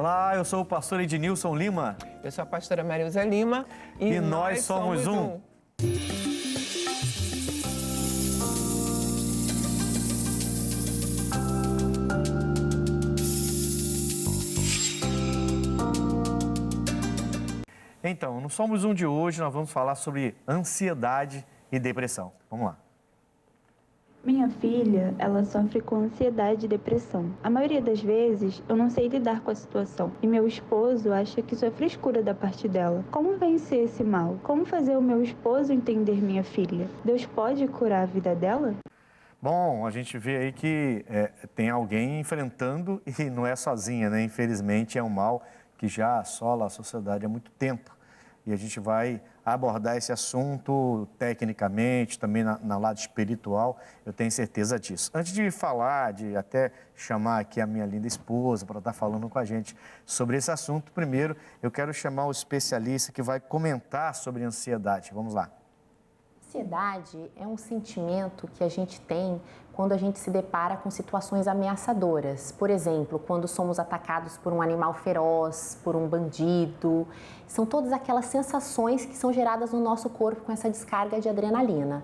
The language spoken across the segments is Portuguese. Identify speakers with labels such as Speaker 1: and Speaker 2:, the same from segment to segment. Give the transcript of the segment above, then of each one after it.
Speaker 1: Olá, eu sou o pastor Ednilson Lima.
Speaker 2: Eu sou a pastora Marilza Lima.
Speaker 1: E nós somos um. Então, no Somos Um de hoje, nós vamos falar sobre ansiedade e depressão. Vamos lá.
Speaker 3: Minha filha, ela sofre com ansiedade e depressão. A maioria das vezes, eu não sei lidar com a situação. E meu esposo acha que isso é frescura da parte dela. Como vencer esse mal? Como fazer o meu esposo entender minha filha? Deus pode curar a vida dela?
Speaker 1: Bom, a gente vê aí que tem alguém enfrentando e não é sozinha, né? Infelizmente, é um mal que já assola a sociedade há muito tempo. E a gente vai abordar esse assunto tecnicamente, também na lado espiritual, eu tenho certeza disso. Antes de falar, de até chamar aqui a minha linda esposa para estar falando com a gente sobre esse assunto, primeiro eu quero chamar o especialista que vai comentar sobre ansiedade. Vamos lá.
Speaker 4: Ansiedade é um sentimento que a gente tem quando a gente se depara com situações ameaçadoras. Por exemplo, quando somos atacados por um animal feroz, por um bandido. São todas aquelas sensações que são geradas no nosso corpo com essa descarga de adrenalina.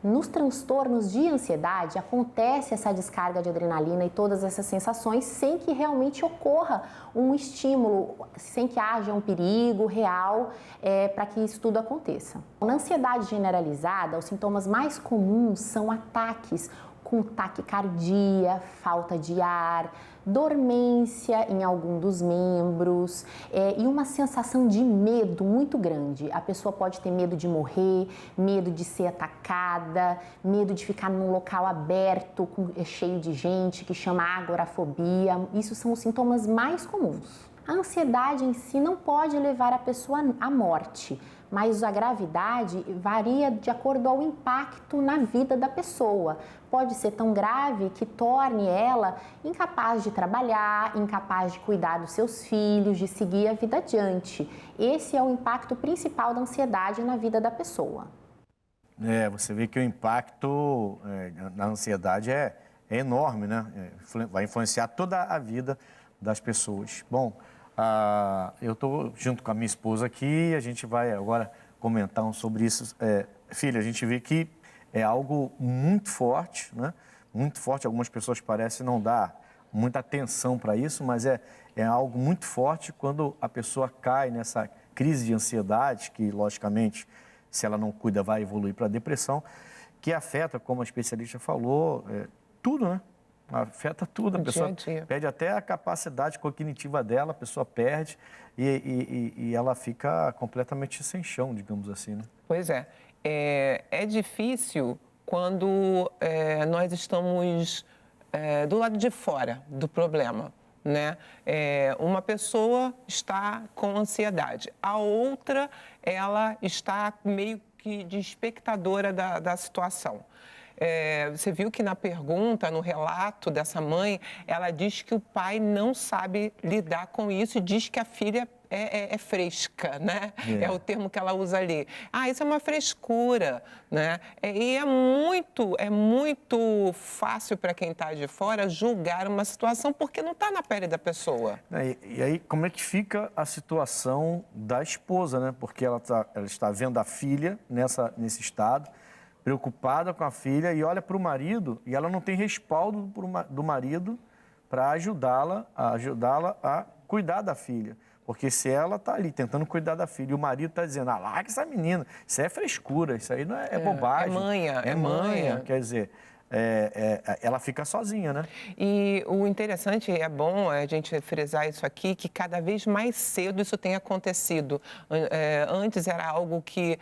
Speaker 4: Nos transtornos de ansiedade, acontece essa descarga de adrenalina e todas essas sensações sem que realmente ocorra um estímulo, sem que haja um perigo real para que isso tudo aconteça. Na ansiedade generalizada, os sintomas mais comuns são ataques com taquicardia, falta de ar, dormência em algum dos membros e uma sensação de medo muito grande. A pessoa pode ter medo de morrer, medo de ser atacada, medo de ficar num local aberto, cheio de gente, que chama agorafobia. Isso são os sintomas mais comuns. A ansiedade em si não pode levar a pessoa à morte, mas a gravidade varia de acordo ao impacto na vida da pessoa. Pode ser tão grave que torne ela incapaz de trabalhar, incapaz de cuidar dos seus filhos, de seguir a vida adiante. Esse é o impacto principal da ansiedade na vida da pessoa.
Speaker 1: Você vê que o impacto na ansiedade é enorme, né? Vai influenciar toda a vida das pessoas. Bom, eu estou junto com a minha esposa aqui e a gente vai agora comentar sobre isso. Filha, a gente vê que é algo muito forte, né? Muito forte. Algumas pessoas parecem não dar muita atenção para isso, mas é algo muito forte quando a pessoa cai nessa crise de ansiedade, que, logicamente, se ela não cuida, vai evoluir para a depressão, que afeta, como a especialista falou, tudo, né? Afeta tudo, a pessoa perde até a capacidade cognitiva dela, a pessoa perde e ela fica completamente sem chão, digamos assim, né?
Speaker 2: Pois é. É difícil quando nós estamos do lado de fora do problema, né? Uma pessoa está com ansiedade, a outra, ela está meio que de espectadora da situação. Você viu que na pergunta, no relato dessa mãe, ela diz que o pai não sabe lidar com isso e diz que a filha é fresca, né? É o termo que ela usa ali. Isso é uma frescura, né? E é muito fácil para quem está de fora julgar uma situação porque não está na pele da pessoa.
Speaker 1: E aí, como é que fica a situação da esposa, né? Porque ela está vendo a filha nesse estado, preocupada com a filha e olha para o marido e ela não tem respaldo do marido para ajudá-la a cuidar da filha. Porque se ela está ali tentando cuidar da filha e o marido está dizendo, larga essa menina, isso é frescura, isso aí não é bobagem.
Speaker 2: É manha.
Speaker 1: Quer dizer, ela fica sozinha, né?
Speaker 2: E o interessante, é bom a gente frisar isso aqui, que cada vez mais cedo isso tem acontecido. Antes era algo que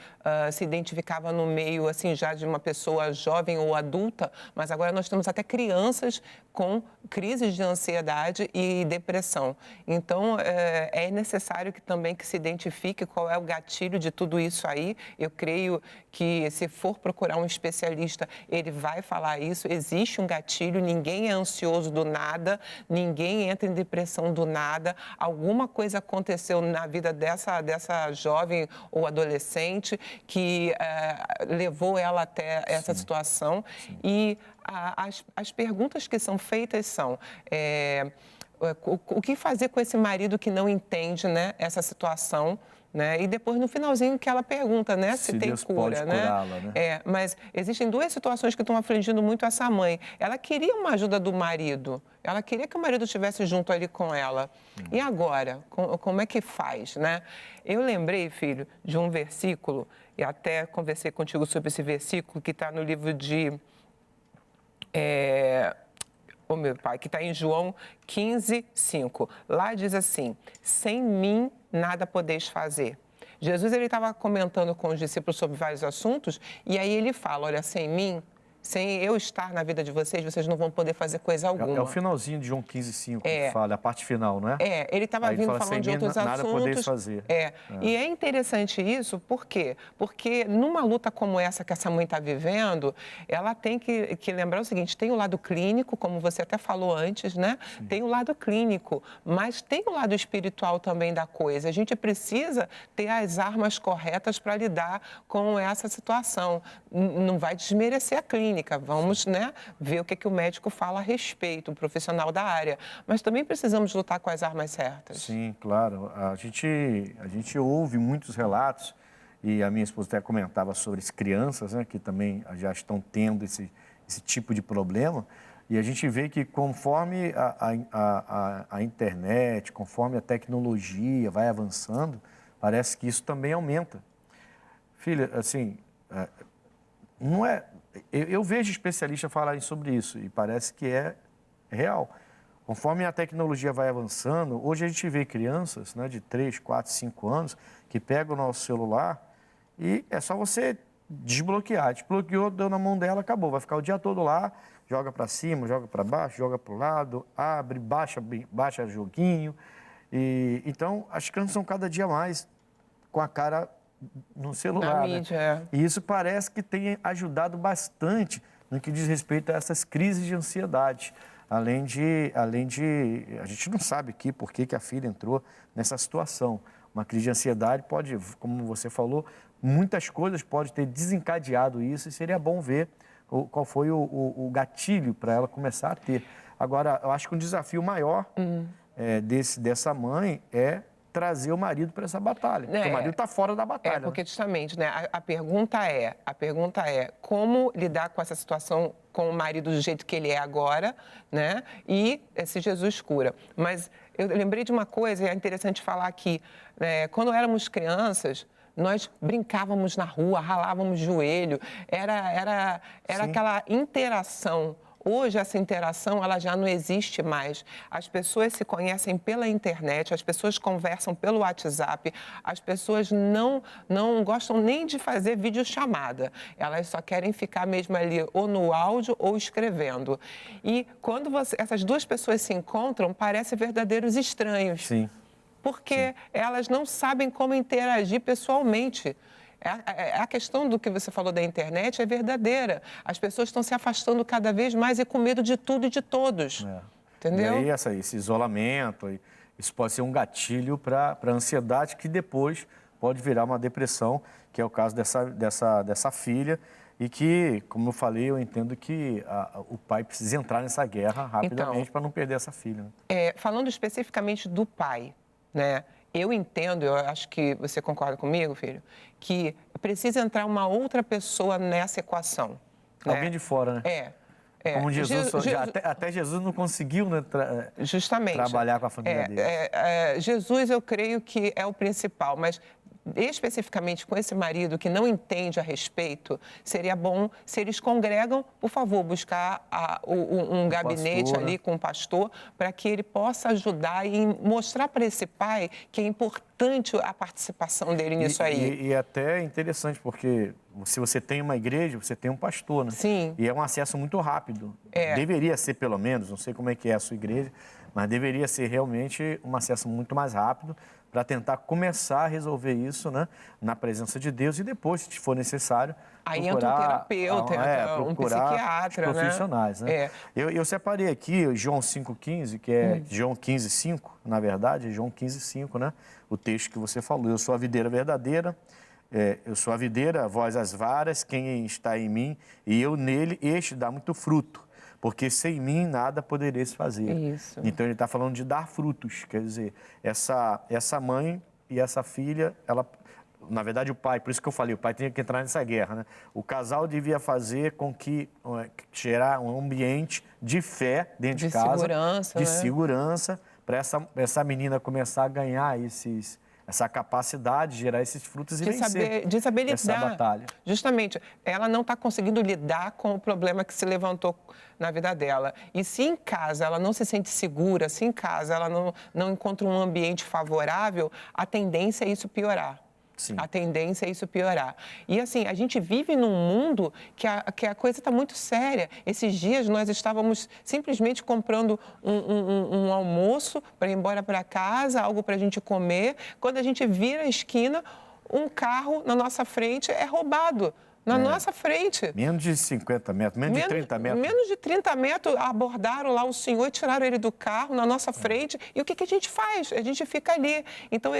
Speaker 2: se identificava no meio, assim, já de uma pessoa jovem ou adulta, mas agora nós temos até crianças com crises de ansiedade e depressão. Então, é necessário que se identifique qual é o gatilho de tudo isso aí. Eu creio que, se for procurar um especialista, ele vai falar isso. Existe um gatilho, ninguém é ansioso do nada, ninguém entra em depressão do nada. Alguma coisa aconteceu na vida dessa jovem ou adolescente que levou ela até essa situação. Sim. E as perguntas que são feitas são... o que fazer com esse marido que não entende, né, essa situação, né? E depois, no finalzinho, que ela pergunta, né, se tem
Speaker 1: Deus
Speaker 2: cura,
Speaker 1: pode
Speaker 2: né?
Speaker 1: curá-la, né?
Speaker 2: Mas existem duas situações que estão afligindo muito essa mãe. Ela queria uma ajuda do marido, ela queria que o marido estivesse junto ali com ela. E agora, como é que faz, né? Eu lembrei, filho, de um versículo, e até conversei contigo sobre esse versículo, que está no livro de... meu pai, que está em João 15, 5. Lá diz assim: sem mim nada podeis fazer. Jesus ele estava comentando com os discípulos sobre vários assuntos e aí ele fala, olha, sem mim, sem eu estar na vida de vocês, vocês não vão poder fazer coisa alguma.
Speaker 1: É o finalzinho de João 15:5 que fala, a parte final, não é?
Speaker 2: Ele estava vindo
Speaker 1: fala,
Speaker 2: falando de outros
Speaker 1: nada
Speaker 2: assuntos.
Speaker 1: podeis fazer.
Speaker 2: E é interessante isso, por quê? Porque numa luta como essa que essa mãe está vivendo, ela tem que lembrar o seguinte, tem o lado clínico, como você até falou antes, né? Sim. Tem o lado clínico, mas tem o lado espiritual também da coisa. A gente precisa ter as armas corretas para lidar com essa situação. Não vai desmerecer a clínica. Vamos, né, ver o que o médico fala a respeito, o profissional da área. Mas também precisamos lutar com as armas certas.
Speaker 1: Sim, claro. A gente ouve muitos relatos, e a minha esposa até comentava sobre as crianças, né, que também já estão tendo esse tipo de problema. E a gente vê que conforme a internet, conforme a tecnologia vai avançando, parece que isso também aumenta. Filha, assim, não é... Eu vejo especialistas falarem sobre isso e parece que é real. Conforme a tecnologia vai avançando, hoje a gente vê crianças, né, de 3, 4, 5 anos que pegam o nosso celular e é só você desbloquear. Desbloqueou, deu na mão dela, acabou. Vai ficar o dia todo lá, joga para cima, joga para baixo, joga para o lado, abre, baixa joguinho. Então, as crianças são cada dia mais com a cara no celular.
Speaker 2: Na mídia,
Speaker 1: né? E isso parece que tem ajudado bastante no que diz respeito a essas crises de ansiedade. Além de a gente não sabe aqui por que a filha entrou nessa situação. Uma crise de ansiedade pode, como você falou, muitas coisas podem ter desencadeado isso e seria bom ver qual foi o gatilho para ela começar a ter. Agora, eu acho que um desafio maior dessa mãe é trazer o marido para essa batalha. Porque o marido está fora da batalha.
Speaker 2: Porque justamente, né, a pergunta é como lidar com essa situação com o marido do jeito que ele é agora, né? E se Jesus cura. Mas eu lembrei de uma coisa, e é interessante falar aqui, quando éramos crianças, nós brincávamos na rua, ralávamos joelho, era aquela interação. Hoje, essa interação ela já não existe mais. As pessoas se conhecem pela internet, as pessoas conversam pelo WhatsApp, as pessoas não gostam nem de fazer videochamada. Elas só querem ficar mesmo ali ou no áudio ou escrevendo. E quando essas duas pessoas se encontram, parecem verdadeiros estranhos.
Speaker 1: Sim.
Speaker 2: Porque elas não sabem como interagir pessoalmente. A questão do que você falou da internet é verdadeira. As pessoas estão se afastando cada vez mais e com medo de tudo e de todos. Entendeu?
Speaker 1: E aí esse isolamento, isso pode ser um gatilho para a ansiedade que depois pode virar uma depressão, que é o caso dessa filha. E que, como eu falei, eu entendo que o pai precisa entrar nessa guerra rapidamente para não perder essa filha. Né?
Speaker 2: Falando especificamente do pai, né? Eu entendo, eu acho que você concorda comigo, filho, que precisa entrar uma outra pessoa nessa equação.
Speaker 1: Alguém
Speaker 2: né?
Speaker 1: de fora, né? Como Jesus, até Jesus não conseguiu, né,
Speaker 2: justamente
Speaker 1: trabalhar com a família dele.
Speaker 2: Jesus, eu creio que é o principal, mas especificamente com esse marido que não entende a respeito, seria bom, se eles congregam, por favor, buscar um gabinete pastor, ali, né? Com um pastor, para que ele possa ajudar e mostrar para esse pai que é importante a participação dele nisso aí.
Speaker 1: E é até interessante, porque se você tem uma igreja, você tem um pastor, né?
Speaker 2: Sim.
Speaker 1: E é um acesso muito rápido. Deveria ser, pelo menos, não sei como é que é a sua igreja, mas deveria ser realmente um acesso muito mais rápido para tentar começar a resolver isso, né, na presença de Deus e depois, se for necessário,
Speaker 2: aí entra um terapeuta, um psiquiatra,
Speaker 1: profissionais, né? Eu separei aqui João 5,15, que é João 15,5, na verdade, é João 15,5, né? O texto que você falou. Eu sou a videira verdadeira, eu sou a videira, vós as varas, quem está em mim e eu nele, este dá muito fruto. porque sem mim nada podereis fazer.
Speaker 2: Isso.
Speaker 1: Então ele está falando de dar frutos, quer dizer, essa mãe e essa filha, ela, na verdade o pai, por isso que eu falei, o pai tinha que entrar nessa guerra, né? O casal devia fazer com que gerar um ambiente de fé dentro de casa,
Speaker 2: segurança,
Speaker 1: de
Speaker 2: né?
Speaker 1: segurança, para essa menina começar a ganhar essa capacidade de gerar esses frutos e vencer
Speaker 2: de saber
Speaker 1: essa
Speaker 2: lidar.
Speaker 1: batalha.
Speaker 2: Justamente, ela não está conseguindo lidar com o problema que se levantou na vida dela. E se em casa ela não se sente segura, se em casa ela não encontra um ambiente favorável, a tendência é isso piorar.
Speaker 1: Sim.
Speaker 2: A tendência é isso piorar. E assim, a gente vive num mundo que a coisa está muito séria. Esses dias nós estávamos simplesmente comprando um almoço para ir embora para casa, algo para a gente comer. Quando a gente vira a esquina, um carro na nossa frente é roubado. Na nossa frente.
Speaker 1: Menos de 50 metros, menos de 30 metros.
Speaker 2: Menos de 30 metros, abordaram lá o senhor e tiraram ele do carro na nossa frente. E o que a gente faz? A gente fica ali. Então,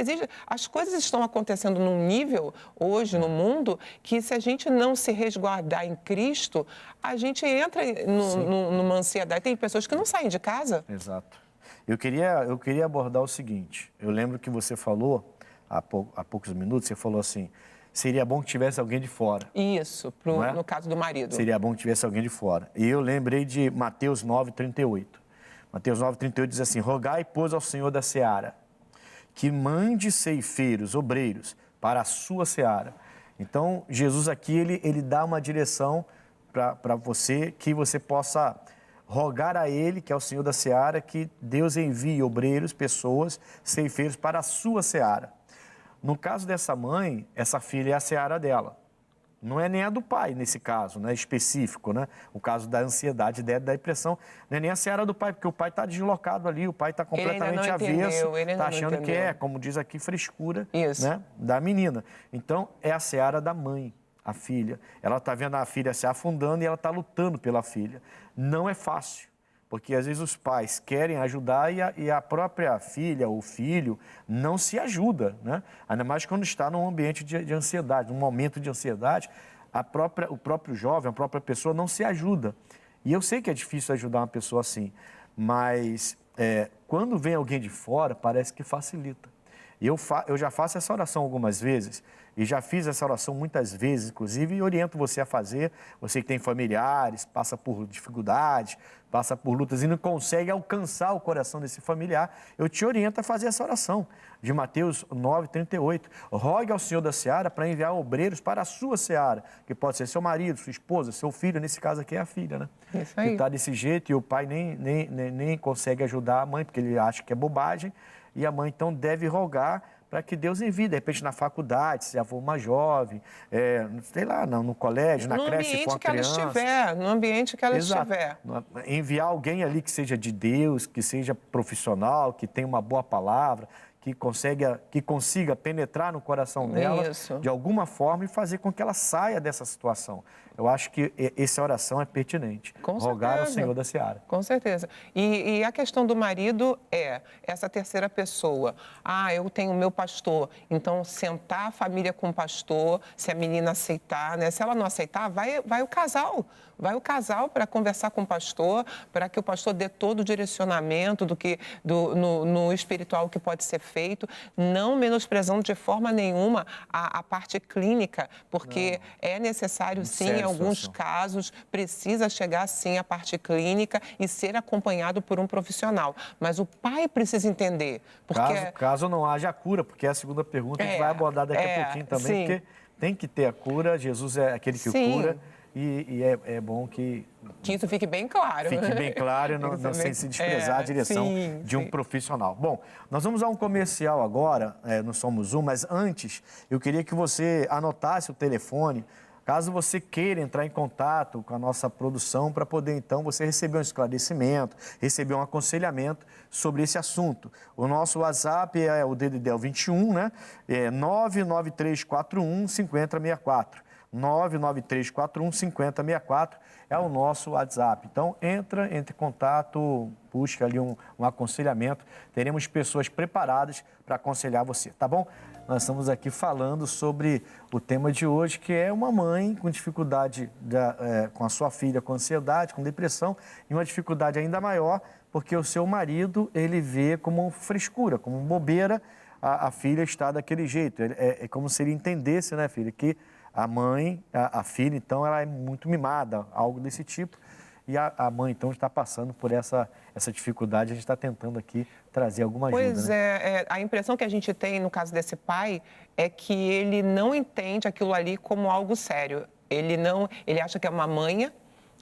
Speaker 2: as coisas estão acontecendo num nível, hoje, no mundo, que se a gente não se resguardar em Cristo, a gente entra numa ansiedade. Tem pessoas que não saem de casa.
Speaker 1: Exato. Eu queria abordar o seguinte. Eu lembro que você falou, há poucos minutos, você falou assim, seria bom que tivesse alguém de fora.
Speaker 2: Isso, no caso do marido.
Speaker 1: Seria bom que tivesse alguém de fora. E eu lembrei de Mateus 9:38. Mateus 9:38 diz assim, rogai, pois, ao Senhor da seara, que mande ceifeiros, obreiros, para a sua seara. Então, Jesus aqui, ele dá uma direção para você, que você possa rogar a Ele, que é o Senhor da seara, que Deus envie obreiros, pessoas, ceifeiros para a sua seara. No caso dessa mãe, essa filha é a seara dela. Não é nem a do pai, nesse caso, né, específico, né? O caso da ansiedade, da depressão, não é nem a seara do pai, porque o pai está deslocado ali, o pai está completamente avesso, está achando que é, como diz aqui, frescura, né, da menina. Então, é a seara da mãe, a filha. Ela está vendo a filha se afundando e ela está lutando pela filha. Não é fácil. Porque, às vezes, os pais querem ajudar e a própria filha ou filho não se ajuda, né? Ainda mais quando está num ambiente de ansiedade, num momento de ansiedade, o próprio jovem, a própria pessoa não se ajuda. E eu sei que é difícil ajudar uma pessoa assim, mas quando vem alguém de fora, parece que facilita. Eu já faço essa oração algumas vezes, e já fiz essa oração muitas vezes, inclusive, e oriento você a fazer. Você que tem familiares, passa por dificuldades, passa por lutas e não consegue alcançar o coração desse familiar, eu te oriento a fazer essa oração de Mateus 9:38. Rogue ao Senhor da seara para enviar obreiros para a sua seara, que pode ser seu marido, sua esposa, seu filho, nesse caso aqui é a filha, né?
Speaker 2: Isso aí.
Speaker 1: Que está desse jeito e o pai nem consegue ajudar a mãe, porque ele acha que é bobagem, e a mãe então deve rogar para que Deus envie, de repente, na faculdade, se já for uma jovem, sei lá, no colégio, na creche, se for uma criança.
Speaker 2: No ambiente que ela estiver.
Speaker 1: Enviar alguém ali que seja de Deus, que seja profissional, que tenha uma boa palavra, que consiga penetrar no coração dela de alguma forma e fazer com que ela saia dessa situação. Eu acho que essa oração é pertinente. Rogar ao Senhor da seara.
Speaker 2: Com certeza. E a questão do marido é essa terceira pessoa. Eu tenho o meu pastor. Então, sentar a família com o pastor, se a menina aceitar, né? Se ela não aceitar, vai o casal. Vai o casal para conversar com o pastor, para que o pastor dê todo o direcionamento no espiritual que pode ser feito, não menosprezando de forma nenhuma a parte clínica, porque é necessário, sim, em alguns casos, precisa chegar, sim, à parte clínica e ser acompanhado por um profissional. Mas o pai precisa entender. Porque...
Speaker 1: Caso não haja cura, porque é a segunda pergunta que a gente vai abordar daqui a pouquinho também, sim. Porque tem que ter a cura, Jesus é aquele que cura. E é bom que
Speaker 2: isso fique bem claro.
Speaker 1: Fique bem claro, sem se desprezar a direção de um profissional. Bom, nós vamos a um comercial agora, no Somos Um, mas antes eu queria que você anotasse o telefone, caso você queira entrar em contato com a nossa produção para poder, então, você receber um esclarecimento, receber um aconselhamento sobre esse assunto. O nosso WhatsApp é o DDD 21, né? É 99341 5064. 99341 5064 é o nosso WhatsApp. Então, entre em contato, busque ali um aconselhamento. Teremos pessoas preparadas para aconselhar você, tá bom? nós estamos aqui falando sobre o tema de hoje, que é uma mãe com dificuldade com a sua filha com ansiedade, com depressão, e uma dificuldade ainda maior, porque o seu marido, ele vê como frescura, como bobeira, a filha está daquele jeito. É como se ele entendesse, né, filha, que a mãe, a filha, então, ela é muito mimada, algo desse tipo. E a mãe, então, está passando por essa dificuldade. A gente está tentando aqui trazer alguma ajuda.
Speaker 2: Pois
Speaker 1: né?
Speaker 2: a impressão que a gente tem, no caso desse pai, é que ele não entende aquilo ali como algo sério. Ele acha que é uma manha,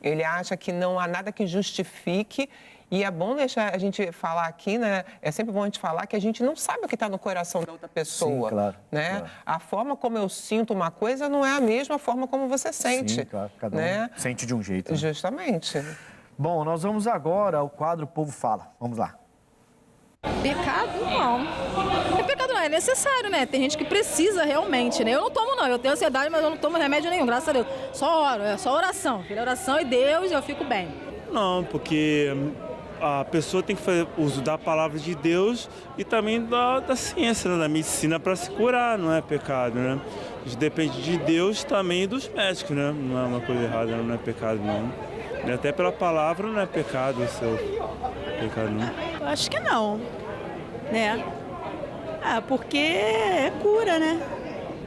Speaker 2: ele acha que não há nada que justifique. E é bom deixar a gente falar aqui, né? É sempre bom a gente falar que a gente não sabe o que está no coração da outra pessoa.
Speaker 1: Sim, claro,
Speaker 2: né?
Speaker 1: claro.
Speaker 2: A forma como eu sinto uma coisa não é a mesma forma como você sente.
Speaker 1: Sim, claro. Cada
Speaker 2: né?
Speaker 1: um sente de um jeito. Né?
Speaker 2: Justamente.
Speaker 1: Bom, nós vamos agora ao quadro O Povo Fala. Vamos lá.
Speaker 5: Pecado, não. Pecado não, é necessário, né? Tem gente que precisa realmente, né? Eu não tomo, não. Eu tenho ansiedade, mas eu não tomo remédio nenhum, graças a Deus. Só oro, é só oração. Filha, oração e Deus, eu fico bem.
Speaker 6: Não, porque a pessoa tem que fazer uso da palavra de Deus e também da ciência, né? Da medicina para se curar, não é pecado, né? A gente depende de Deus também e dos médicos, né? Não é uma coisa errada, não é pecado, não. E até pela palavra não é pecado, pecado, não.
Speaker 7: Eu acho que não, né? Porque é cura, né?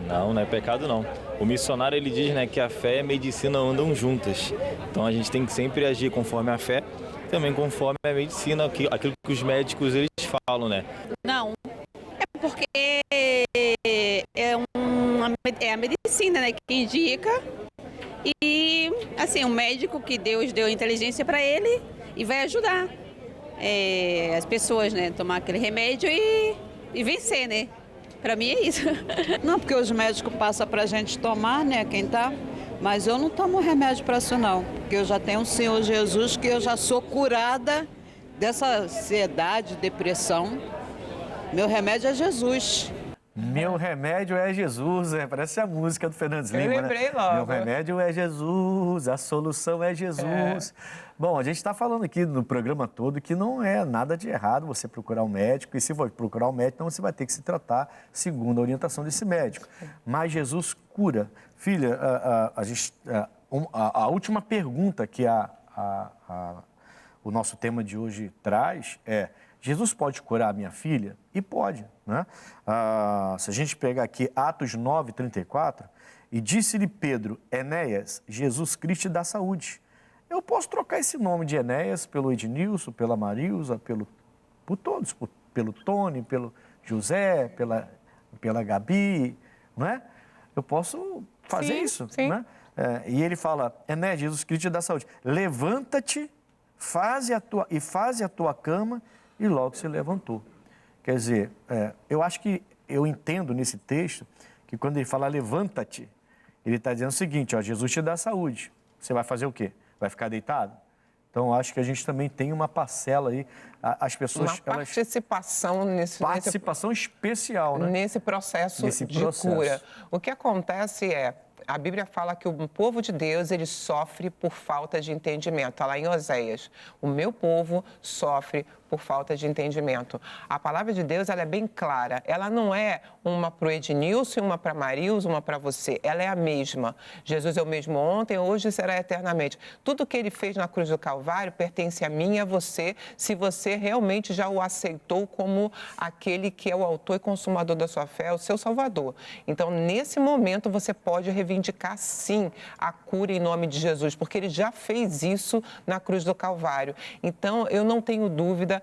Speaker 8: Não, não é pecado não. O missionário ele diz, né, que a fé e a medicina andam juntas. Então a gente tem que sempre agir conforme a fé, também conforme a medicina, aquilo que os médicos eles falam, né?
Speaker 7: Não, é porque é a medicina, né, que indica e assim o médico que Deus deu inteligência para ele e vai ajudar as pessoas, né, tomar aquele remédio e vencer, né? Para mim é isso.
Speaker 9: Não, porque os médicos passam para a gente tomar, né, quem tá. Mas eu não tomo remédio para isso não, porque eu já tenho o Senhor Jesus, que eu já sou curada dessa ansiedade, depressão. Meu remédio é Jesus.
Speaker 1: Meu remédio é Jesus, parece a música do Fernandes Lima,
Speaker 2: Eu lembrei
Speaker 1: né?
Speaker 2: logo.
Speaker 1: Meu remédio é Jesus, a solução é Jesus. Bom, a gente está falando aqui no programa todo que não é nada de errado você procurar um médico, e se for procurar um médico, então você vai ter que se tratar segundo a orientação desse médico. Mas Jesus cura. Filha, a última pergunta que o nosso tema de hoje traz é: Jesus pode curar a minha filha? E pode, né? Se a gente pegar aqui Atos 9:34, e disse-lhe Pedro, Enéas, Jesus Cristo dá saúde. Eu posso trocar esse nome de Enéas pelo Ednilson, pela Marilza, por todos, pelo Tony, pelo José, pela Gabi, não é? Eu posso fazer isso,
Speaker 2: sim.
Speaker 1: Né? E ele fala, Enéas, Jesus Cristo dá saúde. Levanta-te, faze a tua cama, e logo se levantou. Quer dizer, eu acho que eu entendo nesse texto que quando ele fala levanta-te, ele está dizendo o seguinte, ó, Jesus te dá saúde. Você vai fazer o quê? Vai ficar deitado? Então, acho que a gente também tem uma parcela aí. As pessoas...
Speaker 2: Uma participação
Speaker 1: Participação especial, né?
Speaker 2: Nesse processo de cura. O que acontece a Bíblia fala que o povo de Deus, ele sofre por falta de entendimento. Está lá em Oséias. O meu povo sofre por falta de entendimento. A palavra de Deus, ela é bem clara. Ela não é uma para o Ednilson, uma para a Marilza, uma para você. Ela é a mesma. Jesus é o mesmo ontem, hoje e será eternamente. Tudo que ele fez na cruz do Calvário pertence a mim e a você, se você realmente já o aceitou como aquele que é o autor e consumador da sua fé, o seu Salvador. Então, nesse momento, você pode reivindicar, sim, a cura em nome de Jesus, porque ele já fez isso na cruz do Calvário. Então, eu não tenho dúvida,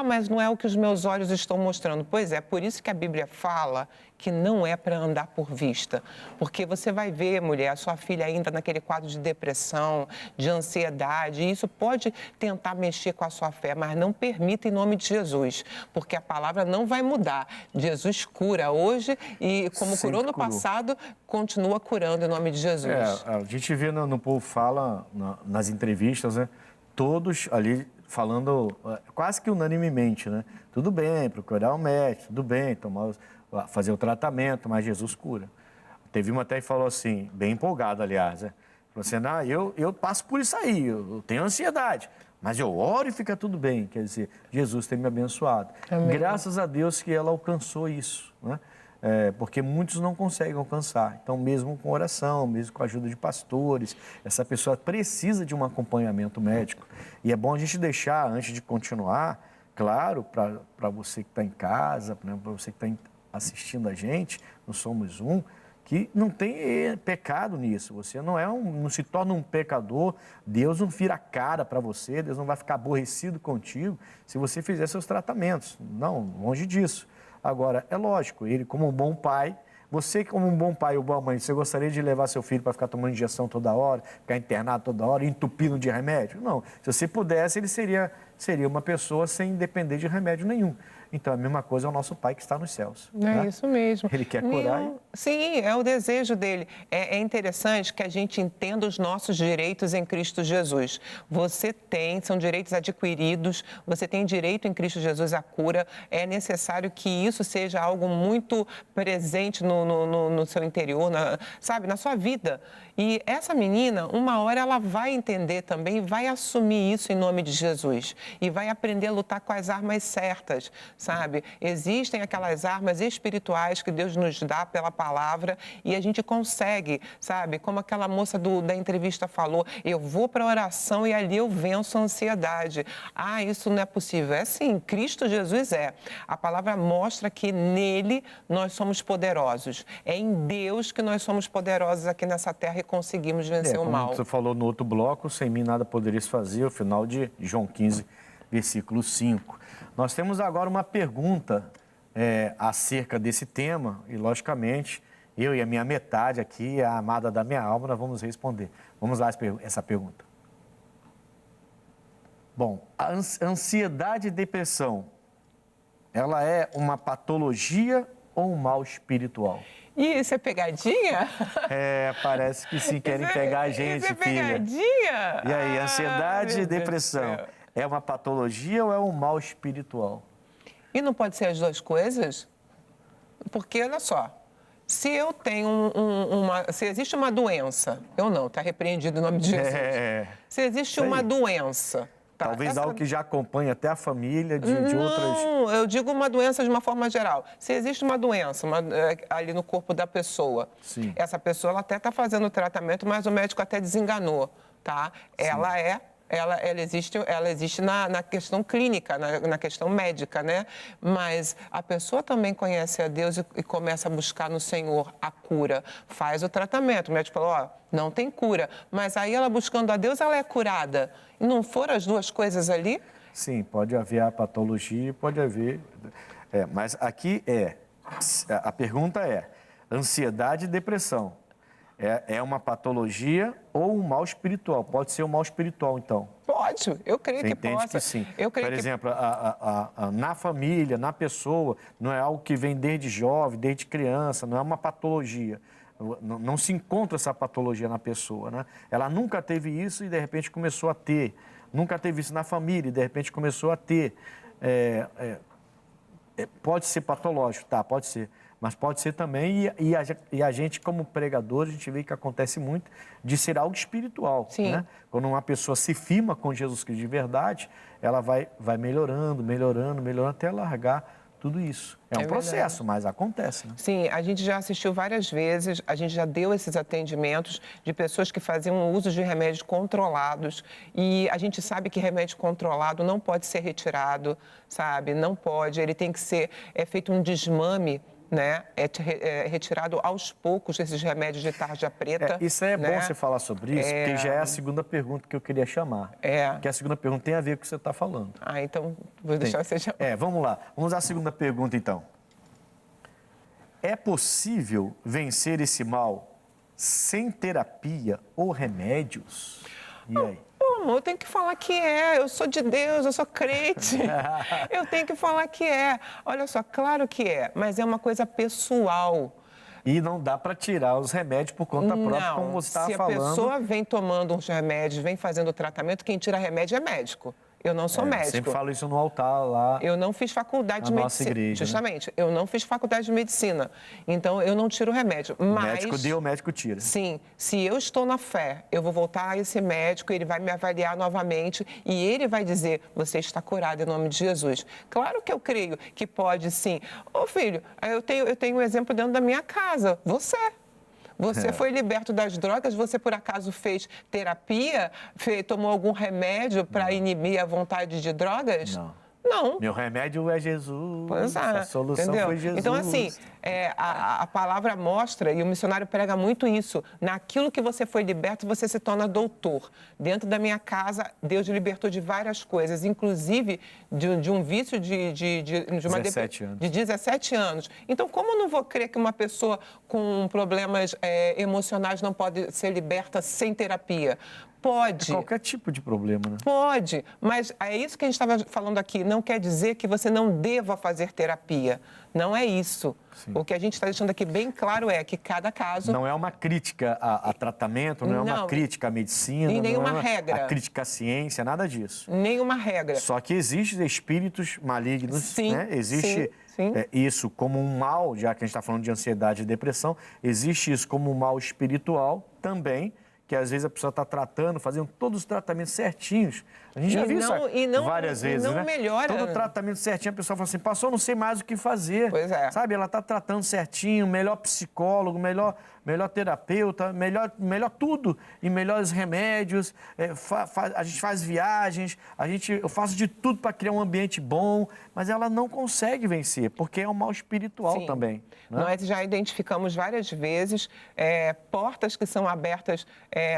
Speaker 2: mas não é o que os meus olhos estão mostrando. Pois é, por isso que a Bíblia fala que não é para andar por vista. Porque você vai ver, mulher, a sua filha ainda naquele quadro de depressão, de ansiedade, e isso pode tentar mexer com a sua fé, mas não permita em nome de Jesus, porque a palavra não vai mudar. Jesus cura hoje e, como curou no passado, continua curando em nome de Jesus.
Speaker 1: A gente vê no Povo Fala, nas entrevistas, né, todos ali falando quase que unanimemente, né? Tudo bem, procurar um médico, tudo bem, fazer o tratamento, mas Jesus cura. Teve uma até que falou assim, bem empolgado, aliás, né? Falou assim, eu passo por isso aí, eu tenho ansiedade, mas eu oro e fica tudo bem. Quer dizer, Jesus tem me abençoado.
Speaker 2: Amém.
Speaker 1: Graças a Deus que ela alcançou isso, né? porque muitos não conseguem alcançar. Então, mesmo com oração, mesmo com a ajuda de pastores, essa pessoa precisa de um acompanhamento médico. E é bom a gente deixar, antes de continuar, claro, para você que está em casa, para você que está assistindo a gente, no Somos Um, que não tem pecado nisso. Você não se torna um pecador, Deus não vira a cara para você, Deus não vai ficar aborrecido contigo se você fizer seus tratamentos. Não, longe disso. Agora, é lógico, ele como um bom pai, você como um bom pai ou boa mãe, você gostaria de levar seu filho para ficar tomando injeção toda hora, ficar internado toda hora, entupindo de remédio? Não. Se você pudesse, ele seria uma pessoa sem depender de remédio nenhum. Então, a mesma coisa é o nosso Pai que está nos céus.
Speaker 2: É isso mesmo.
Speaker 1: Ele quer curar.
Speaker 2: Sim, é o desejo dele. É interessante que a gente entenda os nossos direitos em Cristo Jesus. São direitos adquiridos, você tem direito em Cristo Jesus à cura. É necessário que isso seja algo muito presente no seu interior, na sua vida. E essa menina, uma hora ela vai entender também, vai assumir isso em nome de Jesus e vai aprender a lutar com as armas certas, sabe? Existem aquelas armas espirituais que Deus nos dá pela palavra e a gente consegue, sabe? Como aquela moça da entrevista falou, eu vou para a oração e ali eu venço a ansiedade. Ah, isso não é possível. É sim, Cristo Jesus é. A palavra mostra que nele nós somos poderosos. É em Deus que nós somos poderosos aqui nessa terra e conseguimos vencer o mal.
Speaker 1: Como você falou no outro bloco, sem mim nada poderias fazer, o final de João 15, versículo 5. Nós temos agora uma pergunta acerca desse tema e, logicamente, eu e a minha metade aqui, a amada da minha alma, nós vamos responder. Vamos lá essa pergunta. Bom, a ansiedade e depressão, ela é uma patologia ou um mal espiritual?
Speaker 2: Ih, isso é pegadinha?
Speaker 1: Parece que sim, querem pegar a gente,
Speaker 2: isso é
Speaker 1: filha.
Speaker 2: pegadinha?
Speaker 1: E aí, ansiedade e depressão, é uma patologia ou é um mal espiritual?
Speaker 2: E não pode ser as duas coisas? Porque, olha só, se eu tenho se existe uma doença, está repreendido em nome de Jesus. Se existe uma doença...
Speaker 1: Talvez algo que já acompanha até a família de outras...
Speaker 2: Não, eu digo uma doença de uma forma geral. Se existe uma doença ali no corpo da pessoa,
Speaker 1: sim,
Speaker 2: essa pessoa ela até está fazendo o tratamento, mas o médico até desenganou, tá? Ela existe na questão clínica, na questão médica, né? Mas a pessoa também conhece a Deus e começa a buscar no Senhor a cura. Faz o tratamento. O médico falou, não tem cura. Mas aí ela buscando a Deus, ela é curada. E não foram as duas coisas ali?
Speaker 1: Sim, pode haver a patologia, pode haver... mas aqui a pergunta é, ansiedade e depressão. É uma patologia ou um mal espiritual? Pode ser um mal espiritual, então?
Speaker 2: Pode, eu creio que
Speaker 1: possa. Você entende que sim? Por exemplo, na família, na pessoa, não é algo que vem desde jovem, desde criança, não é uma patologia. Não se encontra essa patologia na pessoa, né? Ela nunca teve isso e, de repente, começou a ter. Nunca teve isso na família e, de repente, começou a ter. Pode ser patológico, tá, pode ser. Mas pode ser também, e a gente, como pregador, a gente vê que acontece muito de ser algo espiritual.
Speaker 2: Sim.
Speaker 1: Né? Quando uma pessoa se firma com Jesus Cristo de verdade, ela vai melhorando até largar tudo isso. É um processo, mas acontece. Né?
Speaker 2: Sim, a gente já assistiu várias vezes, a gente já deu esses atendimentos de pessoas que faziam uso de remédios controlados e a gente sabe que remédio controlado não pode ser retirado, sabe? Não pode, ele tem que ser feito um desmame, né? Retirado aos poucos esses remédios de tarja preta.
Speaker 1: Isso bom você falar sobre isso, porque já é a segunda pergunta que eu queria chamar. Porque a segunda pergunta tem a ver com o que você está falando.
Speaker 2: Então vou deixar você chamar.
Speaker 1: Vamos lá. Vamos à segunda pergunta, então. É possível vencer esse mal sem terapia ou remédios? E aí?
Speaker 2: Amor, eu tenho que falar que eu sou de Deus, eu sou crente, eu tenho que falar que Olha só, claro que mas é uma coisa pessoal.
Speaker 1: E não dá para tirar os remédios por conta própria, como você estava falando.
Speaker 2: Se a pessoa vem tomando uns remédios, vem fazendo o tratamento, quem tira remédio é médico. Eu não sou médico.
Speaker 1: Sempre falo isso no altar lá.
Speaker 2: Eu não fiz faculdade de
Speaker 1: na
Speaker 2: medicina.
Speaker 1: nossa igreja,
Speaker 2: Justamente, eu não fiz faculdade de medicina. Então, eu não tiro remédio.
Speaker 1: O
Speaker 2: Mas,
Speaker 1: médico deu, o médico tira.
Speaker 2: sim, se eu estou na fé, eu vou voltar a esse médico, ele vai me avaliar novamente e ele vai dizer, você está curado em nome de Jesus. Claro que eu creio que pode sim. Ô filho, eu tenho um exemplo dentro da minha casa. Você foi liberto das drogas? Você, por acaso, fez terapia? Tomou algum remédio para inibir a vontade de drogas? Não.
Speaker 1: Meu remédio é Jesus.
Speaker 2: Pois é,
Speaker 1: A solução
Speaker 2: entendeu?
Speaker 1: foi Jesus.
Speaker 2: Então, assim, a palavra mostra, e o missionário prega muito isso, naquilo que você foi liberto, você se torna doutor. Dentro da minha casa, Deus me libertou de várias coisas, inclusive de um vício de 17 anos. Então, como eu não vou crer que uma pessoa com problemas emocionais não pode ser liberta sem terapia? Pode.
Speaker 1: Qualquer tipo de problema, né?
Speaker 2: Pode, mas é isso que a gente estava falando aqui. Não quer dizer que você não deva fazer terapia. Não é isso. Sim. O que a gente está deixando aqui bem claro é que cada caso...
Speaker 1: Não é uma crítica a tratamento, não é uma crítica à medicina,
Speaker 2: e nenhuma
Speaker 1: não é
Speaker 2: regra.
Speaker 1: A crítica à ciência, nada disso.
Speaker 2: Nenhuma regra.
Speaker 1: Só que existem espíritos malignos,
Speaker 2: sim,
Speaker 1: né? Existe isso como um mal, já que a gente está falando de ansiedade e depressão, existe isso como um mal espiritual também, que às vezes a pessoa está tratando, fazendo todos os tratamentos certinhos. A gente já viu isso várias vezes,
Speaker 2: não
Speaker 1: né?
Speaker 2: melhora.
Speaker 1: Todo tratamento certinho, a pessoa fala assim, pastor, eu não sei mais o que fazer.
Speaker 2: Pois é.
Speaker 1: Sabe, ela está tratando certinho, melhor psicólogo, melhor terapeuta, melhor tudo, e melhores remédios, a gente faz viagens, eu faço de tudo para criar um ambiente bom, mas ela não consegue vencer, porque é um mal espiritual também. Né?
Speaker 2: Nós já identificamos várias vezes portas que são abertas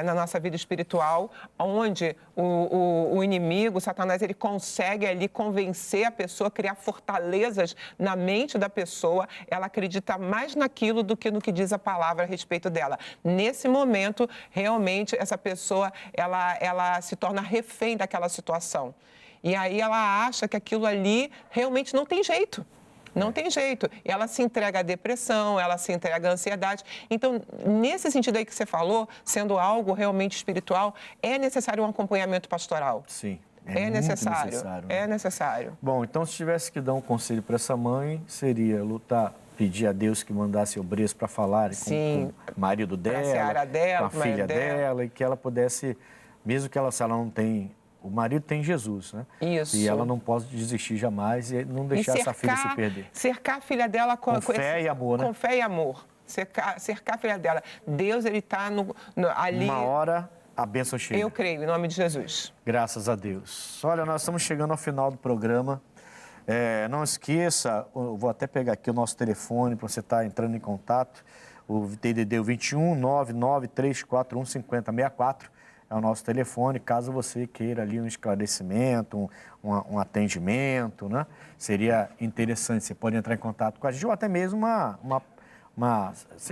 Speaker 2: na nossa vida espiritual, onde o inimigo, o Satanás, ele consegue ali convencer a pessoa, criar fortalezas na mente da pessoa, ela acredita mais naquilo do que no que diz a palavra a respeito dela. Nesse momento, realmente, essa pessoa, ela se torna refém daquela situação. E aí ela acha que aquilo ali realmente não tem jeito. Não tem jeito. E ela se entrega à depressão, ela se entrega à ansiedade. Então, nesse sentido aí que você falou, sendo algo realmente espiritual, é necessário um acompanhamento pastoral.
Speaker 1: Sim.
Speaker 2: É necessário.
Speaker 1: Né?
Speaker 2: É necessário.
Speaker 1: Bom, então, se tivesse que dar um conselho para essa mãe, seria lutar, pedir a Deus que mandasse obreiros para falarem com o marido dela, com a filha dela, e que ela pudesse, mesmo que se ela não tem... O marido tem Jesus, né?
Speaker 2: Isso.
Speaker 1: E ela não pode desistir jamais e não deixar essa filha se perder.
Speaker 2: Cercar a filha dela com
Speaker 1: fé e amor, né?
Speaker 2: Com fé e amor. Cercar a filha dela. Deus, ele está ali...
Speaker 1: Uma hora, a bênção chega.
Speaker 2: Eu creio, em nome de Jesus.
Speaker 1: Graças a Deus. Olha, nós estamos chegando ao final do programa. Não esqueça, eu vou até pegar aqui o nosso telefone para você estar entrando em contato. O DDD 21 99341 5064. É o nosso telefone, caso você queira ali um esclarecimento, um atendimento, né? Seria interessante, você pode entrar em contato com a gente ou até mesmo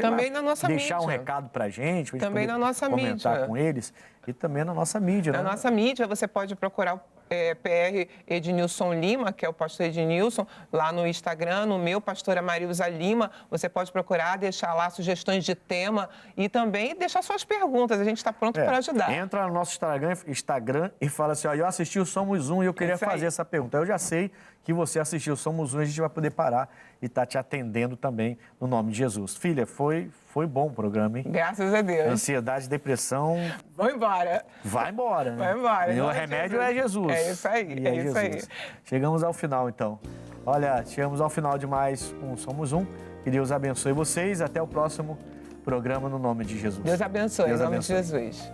Speaker 2: também na nossa
Speaker 1: deixar
Speaker 2: mídia.
Speaker 1: Um recado para a gente
Speaker 2: também na nossa
Speaker 1: comentar
Speaker 2: mídia.
Speaker 1: Com eles e também na nossa mídia.
Speaker 2: Na nossa mídia, você pode procurar o PR Ednilson Lima, que é o pastor Ednilson, lá no Instagram, no meu, pastora Marilza Lima. Você pode procurar, deixar lá sugestões de tema e também deixar suas perguntas. A gente está pronto para ajudar.
Speaker 1: Entra no nosso Instagram e fala assim, eu assisti o Somos Um e eu queria fazer essa pergunta. Eu já sei que você assistiu o Somos Um, a gente vai poder parar e estar te atendendo também no nome de Jesus. Filha, foi bom o programa, hein?
Speaker 2: Graças a Deus.
Speaker 1: Ansiedade, depressão...
Speaker 2: Vão embora.
Speaker 1: Vai embora, né?
Speaker 2: Vai embora.
Speaker 1: E o remédio é Jesus.
Speaker 2: É isso aí, é isso aí.
Speaker 1: Chegamos ao final, então. Olha, chegamos ao final de mais um Somos Um. Que Deus abençoe vocês. Até o próximo programa no nome de Jesus.
Speaker 2: Deus abençoe, em nome de Jesus.